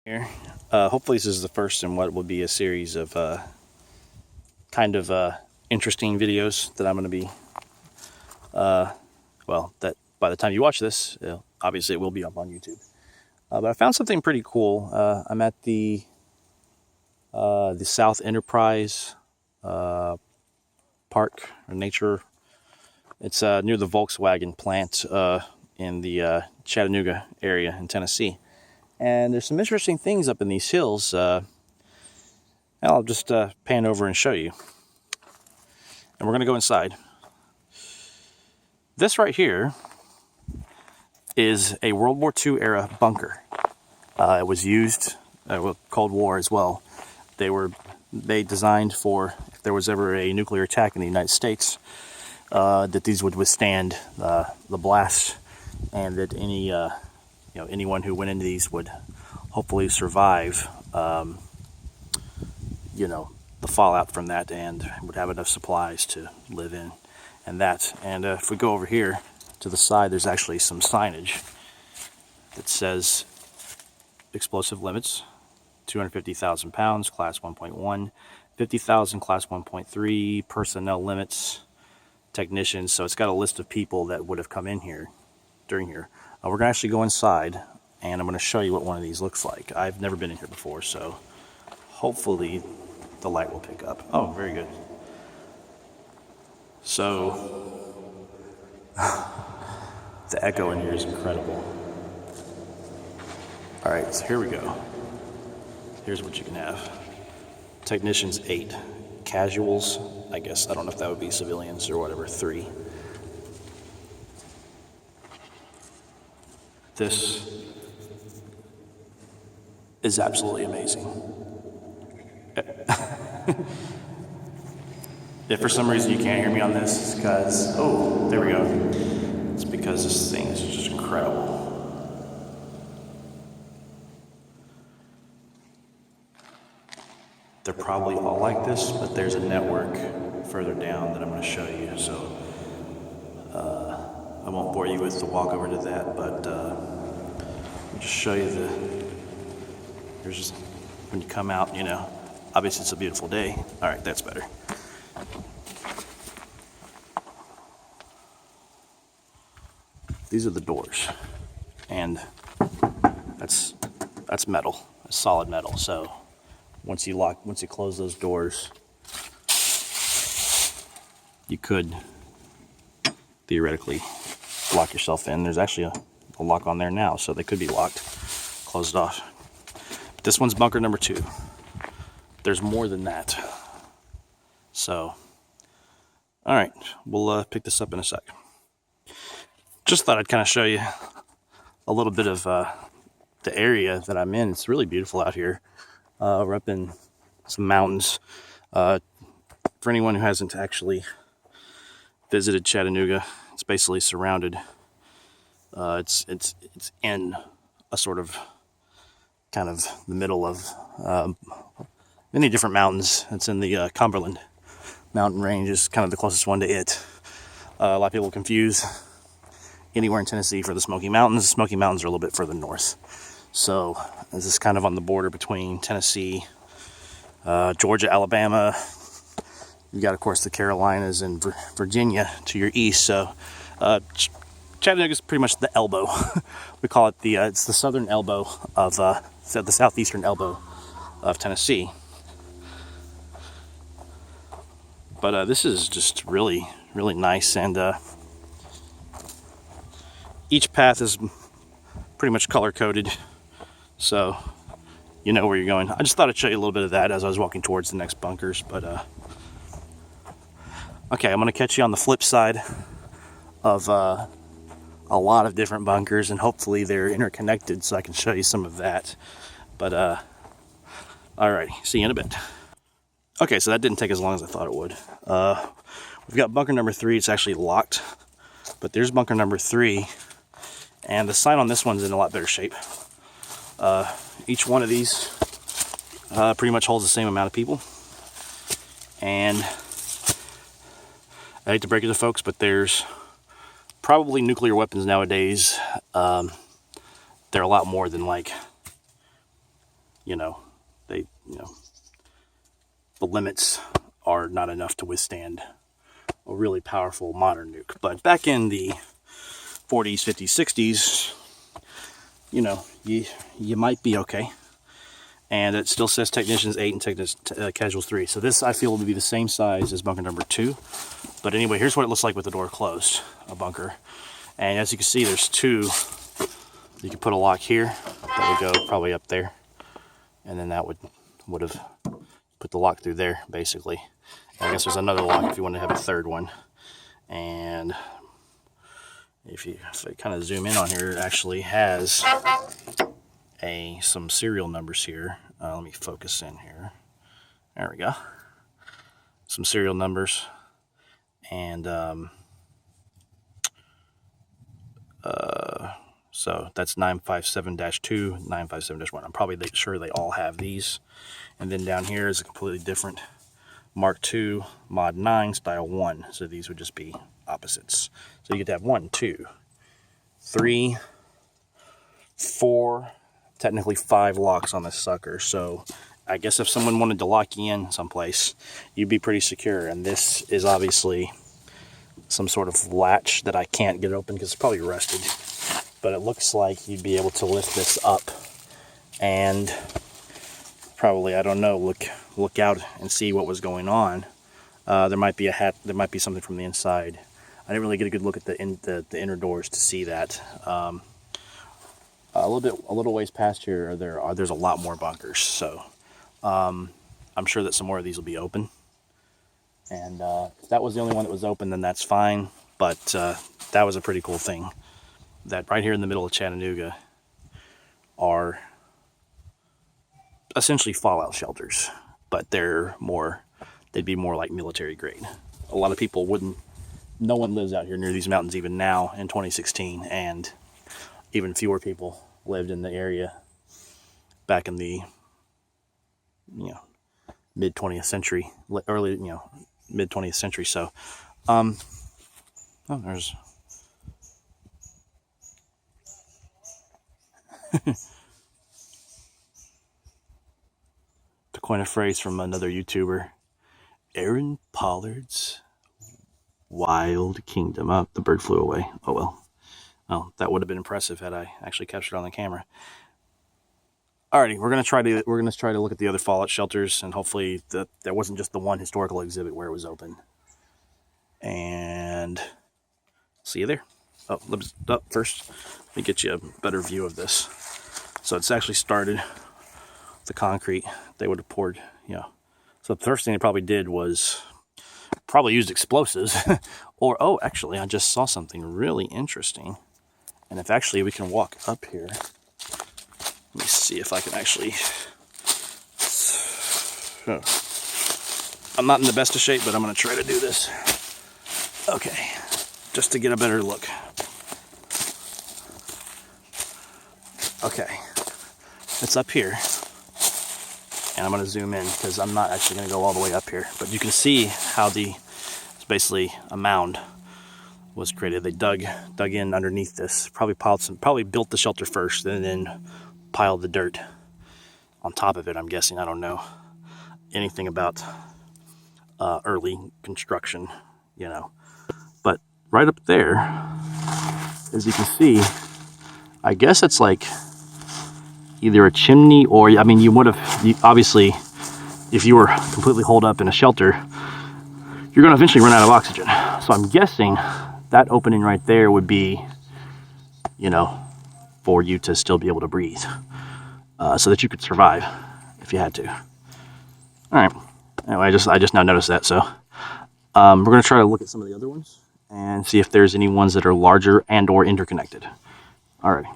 Here. Hopefully this is the first in what will be a series of kind of interesting videos that I'm going to be, that by the time you watch this, obviously it will be up on YouTube. But I found something pretty cool. I'm at the South Enterprise Park or Nature. It's near the Volkswagen plant in the Chattanooga area in Tennessee. And there's some interesting things up in these hills. I'll just pan over and show you. And we're going to go inside. This right here is a World War II era bunker. It was used with Cold War as well. They designed for if there was ever a nuclear attack in the United States, that these would withstand the blast, and that anyone who went into these would hopefully survive, the fallout from that, and would have enough supplies to live in, and that. And if we go over here to the side, there's actually some signage that says explosive limits, 250,000 pounds, class 1.1, 50,000, class 1.3, personnel limits, technicians. So it's got a list of people that would have come in here during here. We're going to actually go inside, and I'm going to show you what one of these looks like. I've never been in here before, so hopefully the light will pick up. Oh, very good. So the echo in here is incredible. All right, so here we go. Here's what you can have. Technicians 8, casuals, I guess, I don't know if that would be civilians or whatever, 3. This is absolutely amazing. If for some reason you can't hear me on this, it's because, oh, there we go. It's because this thing is just incredible. They're probably all like this, but there's a network further down that I'm going to show you. So I won't bore you with the walk over to that, but I'll just show you here's just, when you come out, obviously it's a beautiful day. All right, that's better. These are the doors, and that's metal, that's solid metal. So once you close those doors, you could theoretically lock yourself in. There's actually a lock on there now, so they could be locked, closed off. But this one's bunker number 2. There's more than that. So, all right, we'll pick this up in a sec. Just thought I'd kind of show you a little bit of the area that I'm in. It's really beautiful out here. We're up in some mountains. For anyone who hasn't actually visited Chattanooga, it's basically surrounded. It's in a sort of kind of the middle of many different mountains. It's in the Cumberland mountain range, is kind of the closest one to it. A lot of people confuse anywhere in Tennessee for the Smoky Mountains. The Smoky Mountains are a little bit further north. So this is kind of on the border between Tennessee, Georgia, Alabama. You got, of course, the Carolinas and Virginia to your east. So Chattanooga is pretty much the elbow. We call it it's the southern elbow of the southeastern elbow of Tennessee. But this is just really, really nice, and each path is pretty much color coded, so you know where you're going. I just thought I'd show you a little bit of that as I was walking towards the next bunkers. But okay, I'm going to catch you on the flip side of a lot of different bunkers, and hopefully they're interconnected so I can show you some of that. But alrighty, see you in a bit. Okay, so that didn't take as long as I thought it would. We've got bunker number 3. It's actually locked, but there's bunker number 3, and the sign on this one's in a lot better shape. Each one of these pretty much holds the same amount of people, and I hate to break it to folks, but there's probably nuclear weapons nowadays. They're a lot more than like you know, the limits are not enough to withstand a really powerful modern nuke. But back in the 40s, 50s, 60s, you might be okay. And it still says Technicians 8 and Casuals 3. So this, I feel, will be the same size as bunker number 2. But anyway, here's what it looks like with the door closed, a bunker. And as you can see, there's 2. You can put a lock here. That would go probably up there. And then that would have put the lock through there, basically. And I guess there's another lock if you want to have a third one. And if I kind of zoom in on here, it actually has some serial numbers here. Let me focus in here. There we go. Some serial numbers, and so that's 957-2, 957-1. I'm probably sure they all have these. And then down here is a completely different Mark II Mod 9 Style 1. So these would just be opposites. So you get to have 1, 2, 3, 4. Technically 5 locks on this sucker, so I guess if someone wanted to lock you in someplace, you'd be pretty secure. And this is obviously some sort of latch that I can't get open because it's probably rusted, but it looks like you'd be able to lift this up and probably, I don't know, look out and see what was going on. There might be there might be something from the inside. I didn't really get a good look at the inner doors to see that. A little ways past here, there's a lot more bunkers, so I'm sure that some more of these will be open. And if that was the only one that was open, then that's fine. But that was a pretty cool thing. That right here in the middle of Chattanooga are essentially fallout shelters, but they'd be more like military grade. A lot of people wouldn't. No one lives out here near these mountains even now in 2016, and even fewer people lived in the area back in the mid 20th century, early mid 20th century. So there's to coin a phrase from another YouTuber, Aaron Pollard's Wild Kingdom. Oh, the bird flew away. Oh well. Oh, that would have been impressive had I actually captured it on the camera. Alrighty, we're gonna try to look at the other fallout shelters, and hopefully there wasn't just the one historical exhibit where it was open. And see you there. Oh, first, let me get you a better view of this. So it's actually started. The concrete they would have poured. So the first thing they probably did was probably used explosives, or actually, I just saw something really interesting. And if actually we can walk up here, let me see if I can actually. I'm not in the best of shape, but I'm going to try to do this. Okay, just to get a better look. Okay, it's up here. And I'm going to zoom in because I'm not actually going to go all the way up here. But you can see how it's basically a mound was created. They dug in underneath this, probably built the shelter first, and then piled the dirt on top of it, I'm guessing. I don't know anything about early construction, But right up there, as you can see, I guess it's like either a chimney or, you would have, obviously, if you were completely holed up in a shelter, you're going to eventually run out of oxygen. So I'm guessing that opening right there would be, for you to still be able to breathe, so that you could survive if you had to. All right. Anyway, I just now noticed that. So we're going to try to look at some of the other ones and see if there's any ones that are larger and or interconnected. All right.